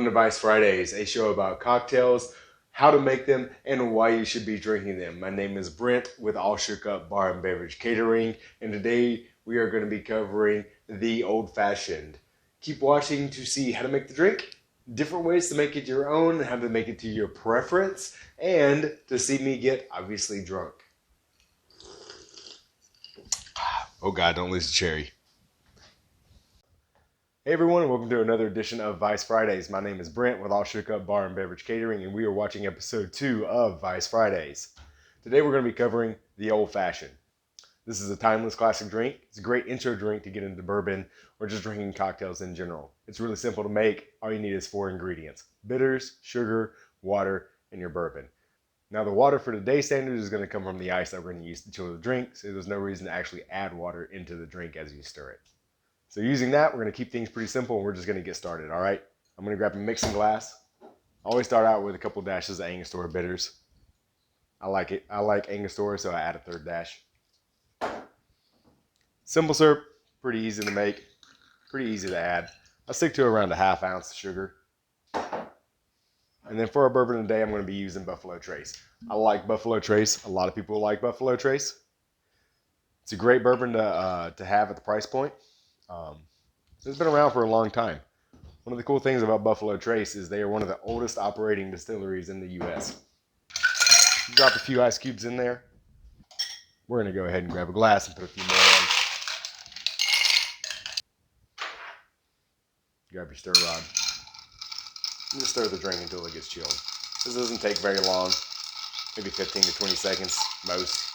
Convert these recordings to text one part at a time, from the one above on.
Welcome to Vice Fridays, a show about cocktails, how to make them, and why you should be drinking them. My name is Brent with All Shook Up Bar and Beverage Catering, and today we are going to be covering the Old Fashioned. Keep watching to see how to make the drink, different ways to make it your own, how to make it to your preference, and to see me get obviously drunk. Oh God, don't lose the cherry. Hey everyone, welcome to another edition of Vice Fridays. My name is Brent with All Shook Up Bar and Beverage Catering, and we are watching episode 2 of Vice Fridays. Today we're going to be covering the Old Fashioned. This is a timeless classic drink. It's a great intro drink to get into bourbon or just drinking cocktails in general. It's really simple to make. All you need is 4 ingredients: bitters, sugar, water, and your bourbon. Now the water for today's standard is going to come from the ice that we're going to use to chill the drink, so there's no reason to actually add water into the drink as you stir it. So using that, we're going to keep things pretty simple, and we're just going to get started, all right? I'm going to grab a mixing glass. I always start out with a couple dashes of Angostura bitters. I like it. I like Angostura, so I add a 3rd dash. Simple syrup, pretty easy to make, pretty easy to add. I stick to around a 1/2 ounce of sugar. And then for our bourbon today, I'm going to be using Buffalo Trace. I like Buffalo Trace. A lot of people like Buffalo Trace. It's a great bourbon to have at the price point. It's been around for a long time. One of the cool things about Buffalo Trace is they are one of the oldest operating distilleries in the U.S. Drop a few ice cubes in there. We're going to go ahead and grab a glass and put a few more in. Grab your stir rod. And just stir the drink until it gets chilled. This doesn't take very long, maybe 15 to 20 seconds most.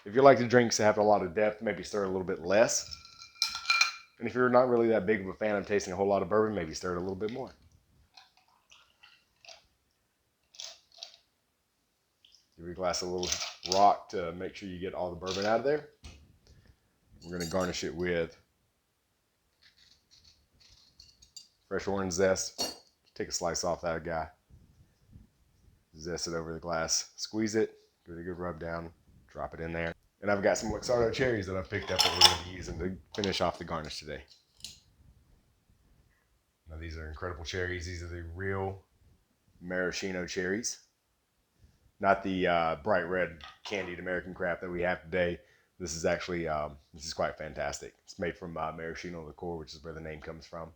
If you like the drinks to have a lot of depth, maybe stir a little bit less. And if you're not really that big of a fan of tasting a whole lot of bourbon, maybe stir it a little bit more. Give your glass a little rock to make sure you get all the bourbon out of there. We're going to garnish it with fresh orange zest. Take a slice off that guy. Zest it over the glass. Squeeze it. Give it a good rub down. Drop it in there. And I've got some Luxardo cherries that I've picked up that we're going to be using to finish off the garnish today. Now these are incredible cherries. These are the real maraschino cherries. Not the bright red candied American crap that we have today. This is actually, this is quite fantastic. It's made from maraschino liqueur, which is where the name comes from.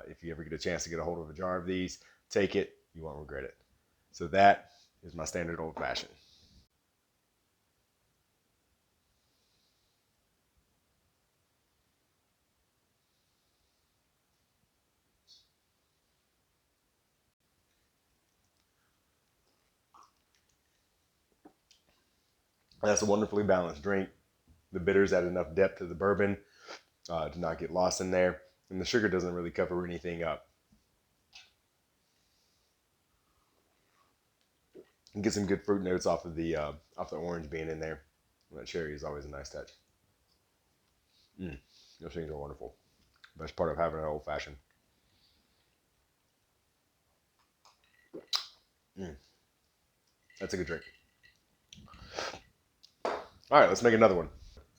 If you ever get a chance to get a hold of a jar of these, take it. You won't regret it. So that is my standard old fashioned. That's a wonderfully balanced drink. The bitters add enough depth to the bourbon to not get lost in there. And the sugar doesn't really cover anything up. And get some good fruit notes off the orange being in there. And that cherry is always a nice touch. Those things are wonderful. Best part of having an old fashioned. That's a good drink. All right, let's make another one.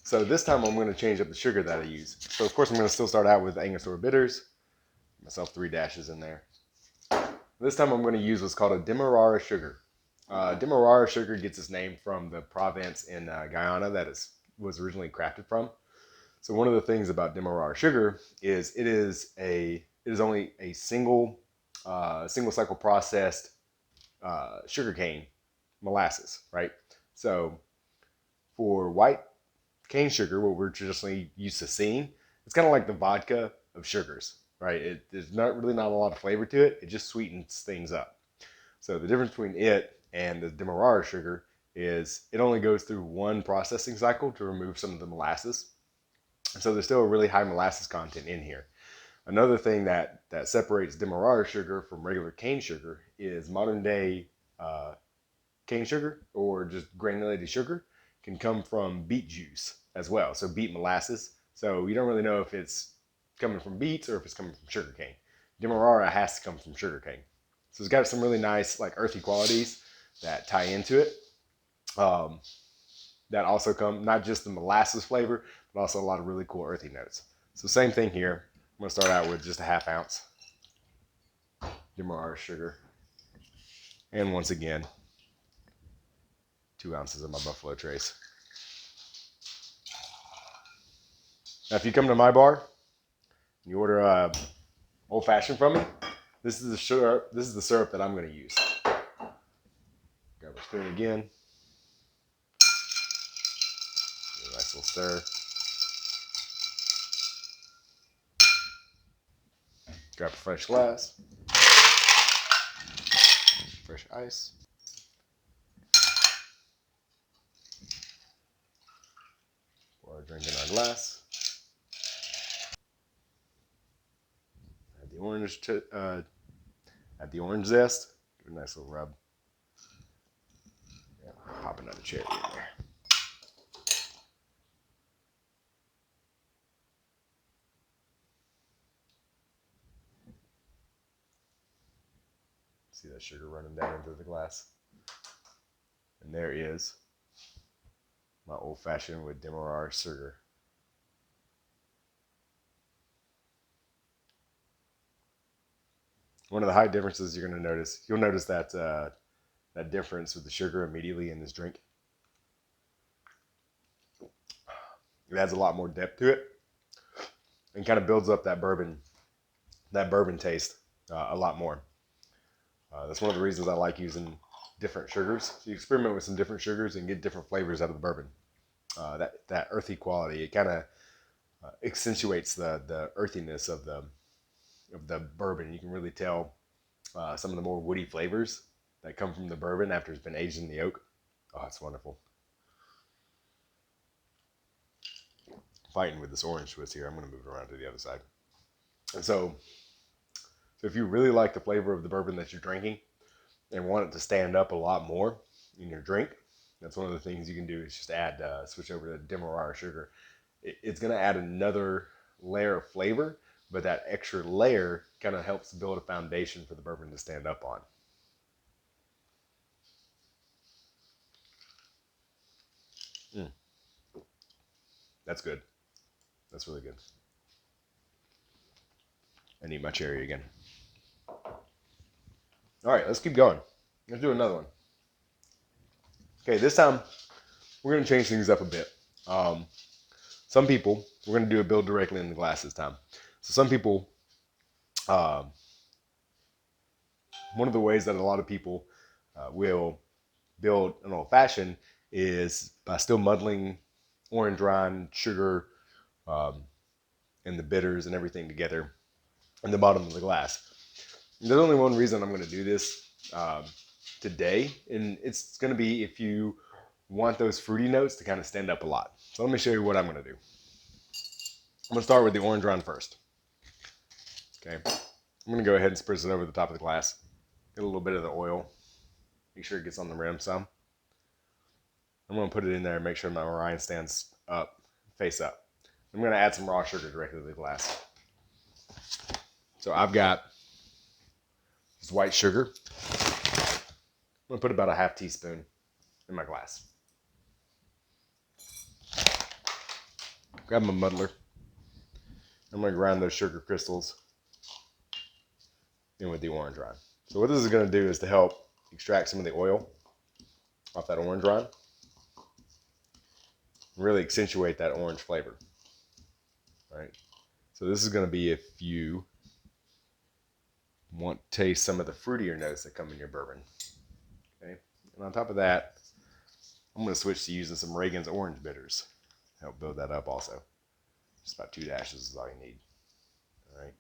So this time I'm going to change up the sugar that I use. So of course I'm going to still start out with Angostura bitters. Myself 3 dashes in there. This time I'm going to use what's called a Demerara sugar. Demerara sugar gets its name from the province in Guyana that was originally crafted from. So one of the things about Demerara sugar is it is only a single cycle processed sugarcane molasses, right? So for white cane sugar, what we're traditionally used to seeing, it's kind of like the vodka of sugars, right? There's not a lot of flavor to it. It just sweetens things up. So the difference between it and the Demerara sugar is it only goes through one processing cycle to remove some of the molasses. And so there's still a really high molasses content in here. Another thing that separates Demerara sugar from regular cane sugar is modern day cane sugar or just granulated sugar can come from beet juice as well. So beet molasses. So you don't really know if it's coming from beets or if it's coming from sugarcane. Demerara has to come from sugarcane. So it's got some really nice like earthy qualities that tie into it. That also come not just the molasses flavor, but also a lot of really cool earthy notes. So same thing here. I'm gonna start out with just a 1/2 ounce Demerara sugar. And once again, 2 ounces of my Buffalo Trace. Now if you come to my bar, and you order a old fashioned from me, this is the syrup that I'm gonna use. Grab a spoon again. Give a nice little stir. Grab a fresh glass. Fresh ice. Pour our drink in our glass. Add the orange zest. Give it a nice little rub. Yeah, pop another cherry in there. See that sugar running down into the glass? And there is my old fashioned with Demerara sugar. One of the high differences you're going to notice, you'll notice that that difference with the sugar immediately in this drink. It adds a lot more depth to it and kind of builds up that bourbon taste a lot more. That's one of the reasons I like using different sugars. So you experiment with some different sugars and get different flavors out of the bourbon. That earthy quality, it kind of accentuates the earthiness of the bourbon. You can really tell some of the more woody flavors that come from the bourbon after it's been aged in the oak. Oh, it's wonderful. Fighting with this orange twist here. I'm going to move it around to the other side. And so if you really like the flavor of the bourbon that you're drinking and want it to stand up a lot more in your drink, that's one of the things you can do is just add, switch over to Demerara sugar. It's going to add another layer of flavor, but that extra layer kind of helps build a foundation for the bourbon to stand up on. That's good. That's really good. I need my cherry again. All right, let's keep going. Let's do another one. Okay, this time we're going to change things up a bit. Some people, we're going to do a build directly in the glass this time. So some people, one of the ways that a lot of people will build an old fashioned is by still muddling orange rind, sugar, and the bitters and everything together in the bottom of the glass. And there's only one reason I'm going to do this today, and it's going to be if you want those fruity notes to kind of stand up a lot. So let me show you what I'm going to do. I'm going to start with the orange rind first. Okay, I'm going to go ahead and spritz it over the top of the glass. Get a little bit of the oil. Make sure it gets on the rim some. I'm going to put it in there and make sure my rind stands up, face up. I'm going to add some raw sugar directly to the glass. So I've got this white sugar. I'm going to put about a 1/2 teaspoon in my glass. Grab my muddler. I'm going to grind those sugar crystals in with the orange rind. So what this is going to do is to help extract some of the oil off that orange rind. Really accentuate that orange flavor. Right? So this is going to be if you want to taste some of the fruitier notes that come in your bourbon. Okay? And on top of that, I'm going to switch to using some Reagan's orange bitters. Help build that up also. Just about 2 dashes is all you need. All right.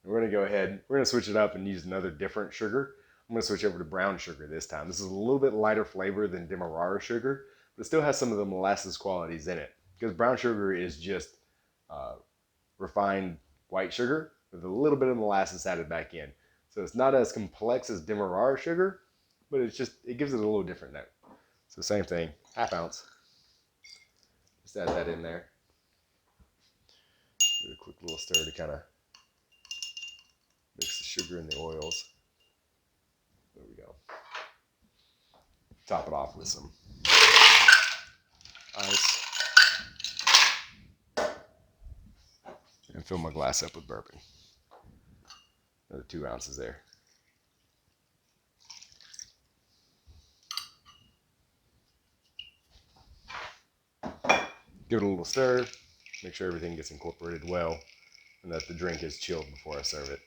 And we're going to go ahead, we're going to switch it up and use another different sugar. I'm going to switch over to brown sugar this time. This is a little bit lighter flavor than Demerara sugar, but it still has some of the molasses qualities in it. Because brown sugar is just refined white sugar with a little bit of molasses added back in. So it's not as complex as Demerara sugar, but it gives it a little different note. So same thing, 1/2 ounce. Just add that in there. Do a quick little stir to kind of mix the sugar and the oils. There we go. Top it off with some ice. and fill my glass up with bourbon. Another 2 ounces there. Give it a little stir, make sure everything gets incorporated well, and that the drink is chilled before I serve it.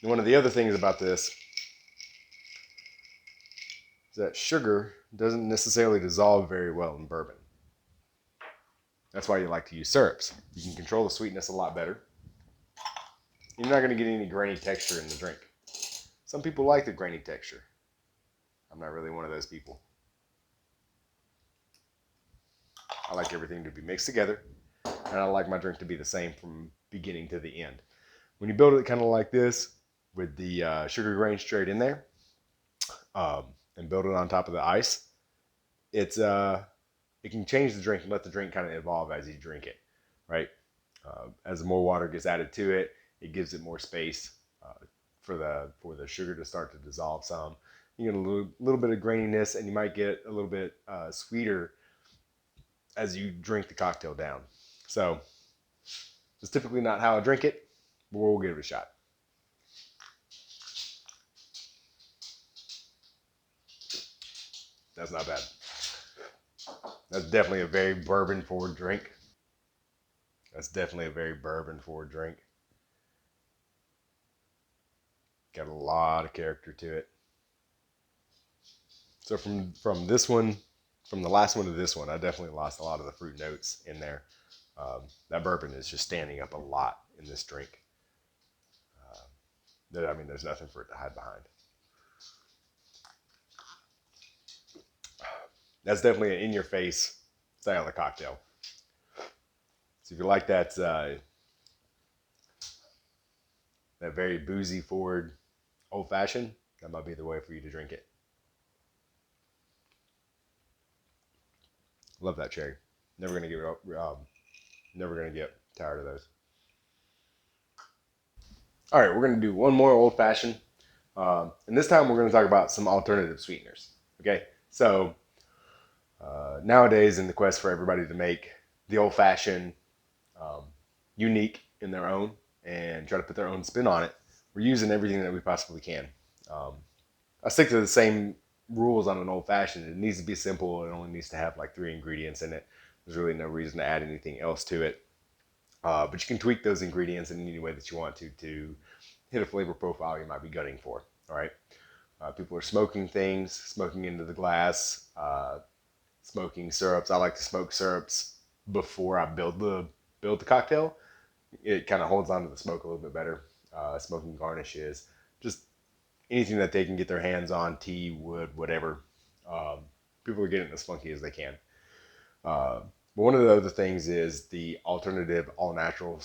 And one of the other things about this is that sugar doesn't necessarily dissolve very well in bourbon. That's why you like to use syrups. You can control the sweetness a lot better. You're not going to get any grainy texture in the drink. Some people like the grainy texture. I'm not really one of those people. I like everything to be mixed together, and I like my drink to be the same from beginning to the end. When you build it kind of like this, with the sugar grain straight in there, and build it on top of the ice, it can change the drink and let the drink kind of evolve as you drink it, right? As more water gets added to it, it gives it more space for the sugar to start to dissolve some. You get a little bit of graininess, and you might get a little bit sweeter as you drink the cocktail down. So it's typically not how I drink it, but we'll give it a shot. That's not bad. That's definitely a very bourbon forward drink. Got a lot of character to it. So from this one, from the last one to this one, I definitely lost a lot of the fruit notes in there. That bourbon is just standing up a lot in this drink. I mean, there's nothing for it to hide behind. That's definitely an in-your-face style of cocktail. So if you like that very boozy forward old-fashioned, that might be the way for you to drink it. Love that cherry. Never gonna get tired of those. All right, we're gonna do one more old-fashioned, and this time we're gonna talk about some alternative sweeteners. Okay, so nowadays, in the quest for everybody to make the old-fashioned unique in their own and try to put their own spin on it, we're using everything that we possibly can. I stick to the same rules on an old-fashioned. It needs to be simple. It only needs to have like 3 ingredients in it. There's really no reason to add anything else to it. But you can tweak those ingredients in any way that you want to hit a flavor profile you might be gunning for. All right. People are smoking things, smoking into the glass, smoking syrups. I like to smoke syrups before I build the cocktail. It kind of holds on to the smoke a little bit better. Smoking garnishes, just anything that they can get their hands on, tea, wood, whatever. People are getting as funky as they can. But one of the other things is the alternative all-natural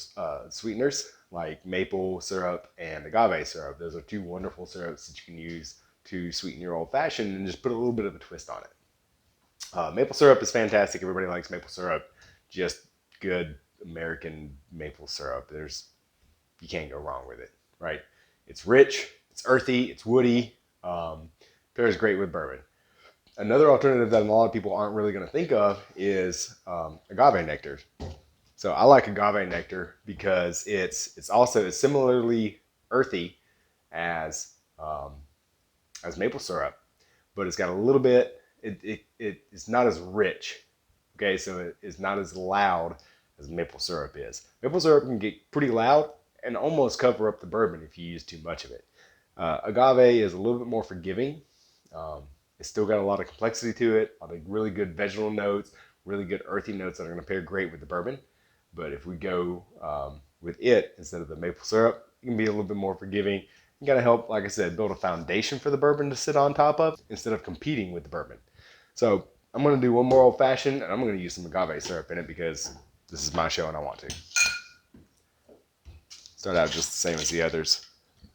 sweeteners like maple syrup and agave syrup. Those are 2 wonderful syrups that you can use to sweeten your old-fashioned and just put a little bit of a twist on it. Maple syrup is fantastic. Everybody likes maple syrup. Just good American maple syrup. You can't go wrong with it, right? It's rich, it's earthy, it's woody. Pairs great with bourbon. Another alternative that a lot of people aren't really going to think of is agave nectar. So I like agave nectar because it's similarly earthy as maple syrup, but it's got a little bit. It's not as rich. Okay, so it's not as loud as maple syrup is. Maple syrup can get pretty loud and almost cover up the bourbon if you use too much of it. Agave is a little bit more forgiving. It's still got a lot of complexity to it, a lot of really good vegetal notes, really good earthy notes that are going to pair great with the bourbon. But if we go with it instead of the maple syrup, it can be a little bit more forgiving. You got to help, like I said, build a foundation for the bourbon to sit on top of instead of competing with the bourbon. So I'm going to do one more old fashioned, and I'm going to use some agave syrup in it because this is my show and I want to. Start out just the same as the others. A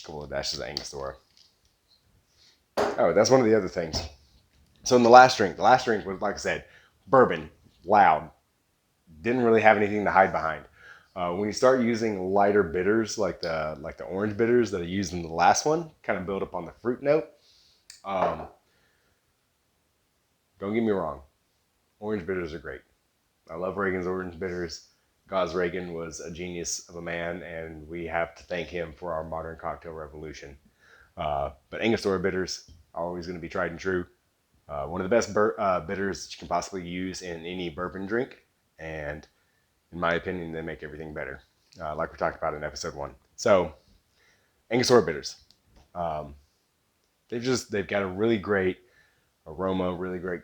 couple of dashes of Angostura. Oh, that's one of the other things. So in the last drink was, like I said, bourbon, loud. Didn't really have anything to hide behind. When you start using lighter bitters, like the orange bitters that I used in the last one, kind of build up on the fruit note. Don't get me wrong, orange bitters are great. I love Reagan's orange bitters. Gaz Reagan was a genius of a man, and we have to thank him for our modern cocktail revolution. But Angostura bitters are always going to be tried and true. One of the best bitters that you can possibly use in any bourbon drink, and in my opinion, they make everything better, like we talked about in episode 1. So, Angostura bitters. Um, they've got a really great aroma, really great,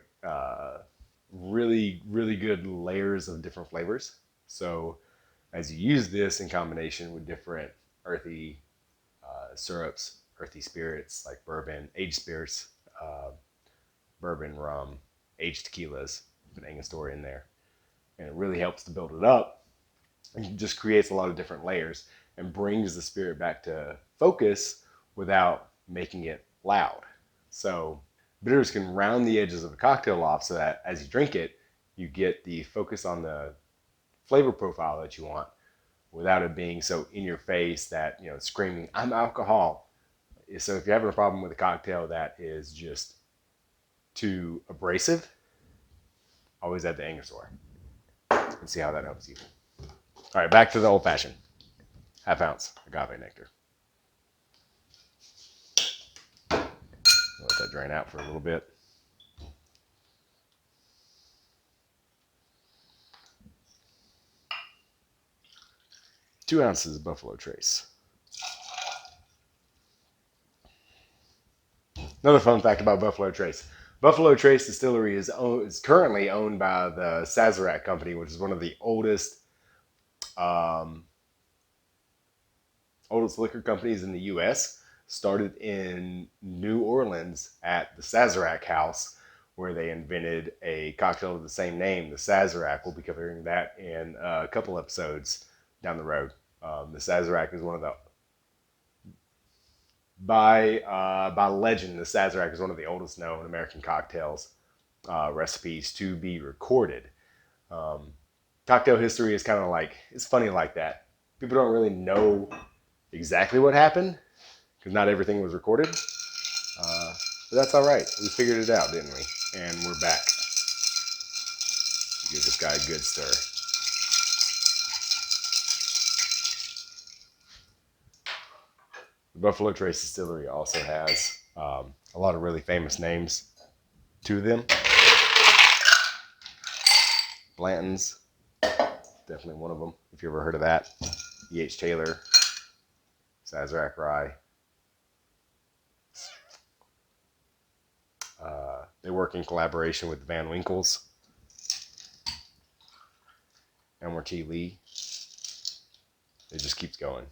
really good layers of different flavors. So as you use this in combination with different earthy syrups, earthy spirits like bourbon, aged spirits, uh, bourbon, rum, aged tequilas, put Angostura in there, and it really helps to build it up. And just creates a lot of different layers and brings the spirit back to focus without making it loud. So bitters can round the edges of a cocktail off so that as you drink it, you get the focus on the flavor profile that you want without it being so in your face that, screaming, I'm alcohol. So if you're having a problem with a cocktail that is just too abrasive, always add the Angostura and see how that helps you. All right, back to the old fashioned. Half ounce agave nectar. Let that drain out for a little bit. Two ounces of Buffalo Trace. Another fun fact about Buffalo Trace. Buffalo Trace Distillery is currently owned by the Sazerac Company, which is one of the um, oldest liquor companies in the U.S. Started in New Orleans at the Sazerac House, where they invented a cocktail of the same name, the Sazerac. We'll be covering that in a couple episodes down the road. The Sazerac is one of the by legend, the Sazerac is one of the oldest known American cocktails recipes to be recorded. Um, Cocktail history is kind of it's funny like that. People don't really know exactly what happened because not everything was recorded. But that's all right. We figured it out, didn't we? And we're back. Give this guy a good stir. The Buffalo Trace Distillery also has a lot of really famous names to them. Blanton's, definitely one of them, if you ever heard of that. E.H. Taylor, Sazerac Rye. They work in collaboration with Van Winkles, Elmer T. Lee. It just keeps going.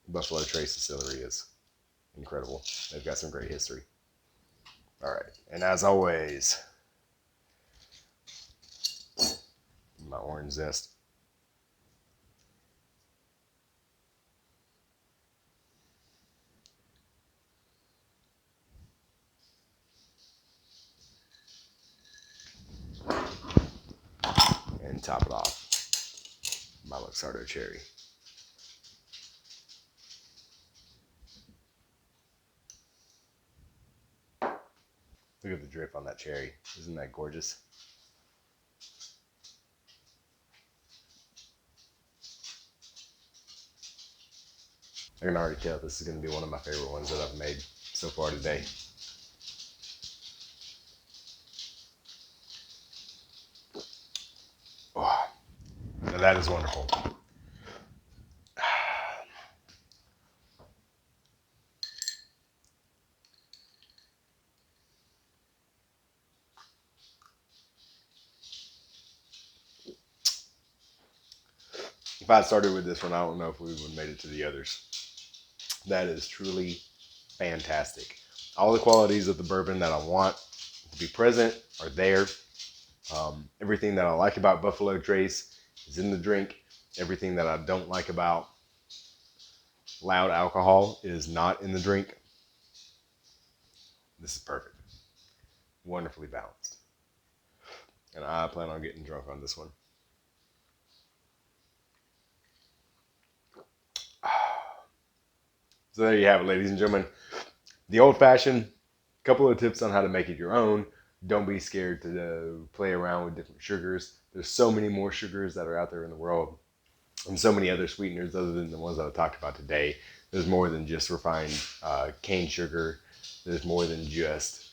Buffalo Trace Distillery is incredible. They've got some great history. All right, and as always, my orange zest. And top it off, my Luxardo cherry. Look at the drip on that cherry. Isn't that gorgeous? I can already tell this is going to be one of my favorite ones that I've made so far today. Oh, now that is wonderful. If I had started with this one, I don't know if we would have made it to the others. That is truly fantastic. All the qualities of the bourbon that I want to be present are there. Everything that I like about Buffalo Trace is in the drink. Everything that I don't like about loud alcohol is not in the drink. This is perfect. Wonderfully balanced. And I plan on getting drunk on this one. So there you have it, ladies and gentlemen. The old fashioned, couple of tips on how to make it your own. Don't be scared to play around with different sugars. There's so many more sugars that are out there in the world, and so many other sweeteners other than the ones that I talked about today. There's more than just refined cane sugar. There's more than just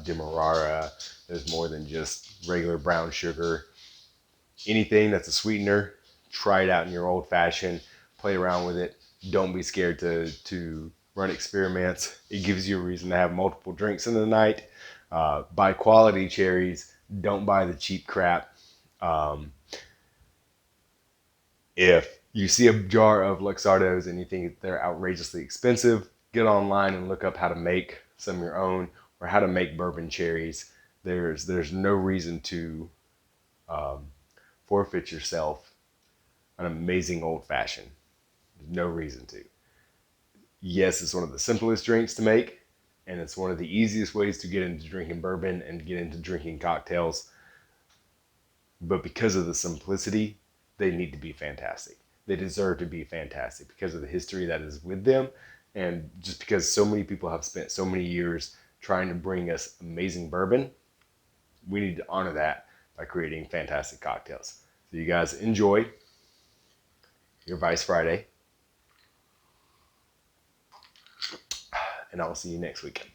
demerara. There's more than just regular brown sugar. Anything that's a sweetener, try it out in your old fashioned. Play around with it. Don't be scared to run experiments. It gives you a reason to have multiple drinks in the night. Buy quality cherries. Don't buy the cheap crap. If you see a jar of Luxardos and you think they're outrageously expensive, get online and look up how to make some of your own or how to make bourbon cherries. There's no reason to forfeit yourself an amazing old fashioned. There's no reason to. Yes, it's one of the simplest drinks to make, and it's one of the easiest ways to get into drinking bourbon and get into drinking cocktails. But because of the simplicity, they need to be fantastic. They deserve to be fantastic because of the history that is with them, and just because so many people have spent so many years trying to bring us amazing bourbon. We need to honor that by creating fantastic cocktails. So you guys enjoy your Vice Friday, and I will see you next weekend.